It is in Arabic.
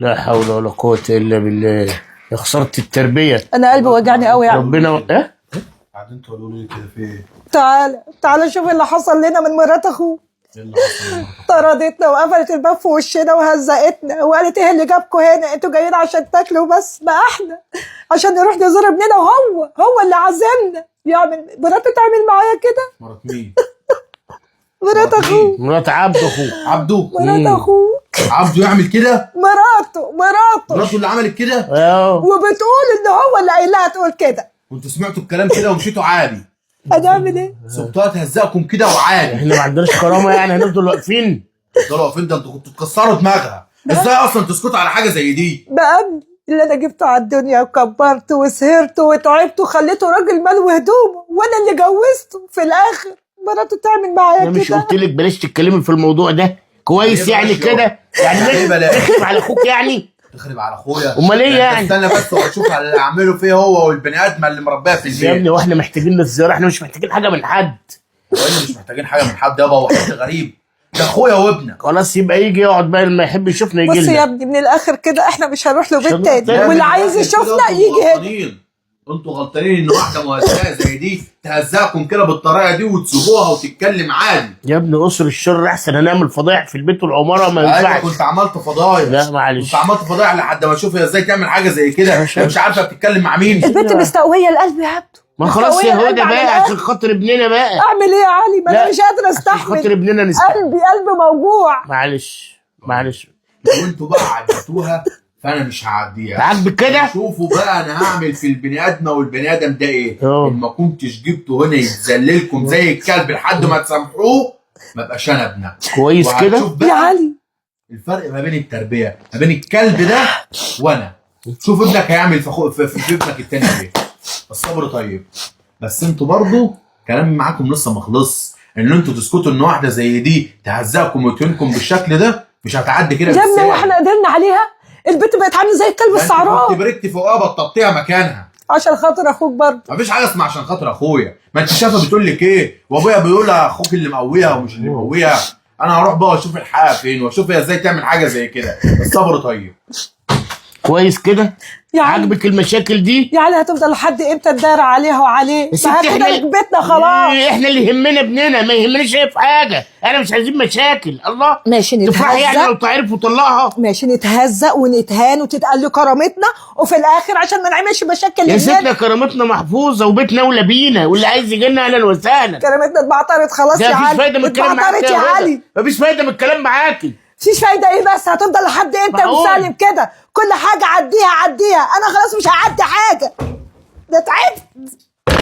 لا حول ولا قوة إلا بالله. يا خسارة التربية. انا قلبي وجعني قوي يعني. ربنا إيه؟ قاعدين تقولوا لي كده في ايه؟ تعالى شوف اللي حصل لنا من مرات اخوك. ايه اللي حصل؟ طردتنا وقفلت الباب في وشنا وهزقتنا وقالت ايه اللي جابكم هنا؟ انتوا جايين عشان تاكلوا بس؟ ما احنا عشان نروح نزور ابننا، وهو اللي عزمنا. يعمل مراته تعمل معايا كده؟ مرات مين؟ مرات اخوك. مرات عبد أخوك. عبده؟ مرات اخوك. عبده يعمل كده؟ مراته اللي عملت كده؟ وبتقول ان هو اللي قايل لها تقول كده. وانتوا سمعتوا الكلام كده ومشيتوا عادي؟ هنعمل ايه؟ سبتوها تهزقكم كده وعادي؟ احنا ما عندناش كرامة يعني هنفضل واقفين؟ تفضلوا واقفين؟ ده انتوا كنتوا تكسروا دماغها. ازاي اصلا تسكتوا على حاجه زي دي؟ بقى اللي انا جبته على الدنيا وكبرته وسهرته وتعبته وخليته راجل مال وهدومه، وانا اللي جوزته في الاخر مراته تعمل معايا انا كده. مش قلت لك بلاش تتكلمي في الموضوع ده كويس؟ ليه يعني بلاش كده يعني ليه بلاش؟ تخرب على اخوك يعني؟ تخرب على اخويا؟ امال ايه يعني؟ استنى بس واشوف اللي اعمله فيه هو والبني ادم اللي مربيها في يا البيت. ابني واحنا محتاجين للزيارة؟ احنا مش محتاجين حاجة من حد. واحنا مش محتاجين حاجه من حد يابا، هو حد غريب؟ ده اخويا وابنك. خلاص يبقى يجي يقعد بقى لما يحب يشوفنا يجي بص لنا. يا ابني من الاخر كده احنا مش هنروح له بيت مش تاني، هنروح واللي من عايز الآخر كده يشوفنا انتوا يجي هنا. غلطانين. انتوا غلطانين ان واحده مهزأه زي دي تهزقكم كده بالطريقه دي وتسيبوها وتتكلم عادي. يا ابني قصر الشر احسن، هنعمل فضايح في البيت والعمارة ما ايوه ينفعش. كنت عملت فضايح. لا معلش. كنت عملت فضايح لحد ما اشوف هي ازاي تعمل حاجه زي كده. مش عارفه بتتكلم مع مين. البنت مستقويه القلب يا عبده. ما خلاص يا هدى بقى عشان خاطر ابننا بقى. اعمل ايه يا علي؟ ما انا مش قادره عشان خاطر استحمل. ابننا نستحمل. قلبي موجوع. معلش. لو انتوا بقى عديتوها فانا مش هعديها. عاجبك كده؟ شوفوا بقى انا هعمل في البني ادم والبني ادم ده ايه. اه. ان ما كنتش جبته هنا يتذللكم زي الكلب لحد ما تسامحوه ما بقاش انا ابنك. كويس كده وهتشوف بقى يا علي الفرق ما بين التربيه ما بين الكلب ده وانا. شوف ابنك هيعمل في ابنك التاني ايه. الصبر طيب. بس انتوا برضو كلامي معاكم لسه ما خلصش. ان انتوا تسكتوا ان واحده زي دي تهزقكم وتهينكم بالشكل ده مش هتعدي كده يا ابني بالسهل. واحنا قدرنا عليها؟ البنت بقت عامله زي الكلب السعران. انت بركتي فوقها بططيها مكانها عشان خاطر اخوك برضه. مفيش حاجه اسمها عشان خاطر اخويا. ما انت شايفه بتقول لك ايه وابويا بيقول اخوك اللي مقويها ومش اللي مقويها. انا هروح بقى واشوف الحقيقه فين واشوف هي ازاي تعمل حاجه زي كده. الصبر طيب. كويس كده. يا علي عاجبك المشاكل دي؟ يعني هتفضل لحد امتى تدار عليها وعليه؟ يا ستي ما كده لك بيتنا خلاص. احنا اللي يهمنا ابننا، ما يهمناش ايه في حاجه. انا مش عايزين مشاكل. الله ماشي تفرحي يعني نتهزق. لو تعرف وطلقها؟ ماشي نتهزق ونتهان وتتقل كرامتنا وفي الاخر عشان ما نعملش مشاكل يا للناس. ستنا كرامتنا محفوظه وبيتنا اولى بينا، واللي عايز يجي لنا اهلا وسهلا. كرامتنا اتبعترت خلاص يا ده مفيش علي. فايده من الكلام معاكي اتبعترت يا علي. مفيش فايده من الكلام معاكي. مفيش فايده ايه بس؟ هتفضل لحد امتى معقول. مسالم كده؟ كل حاجه عديها انا خلاص مش هعدي حاجه.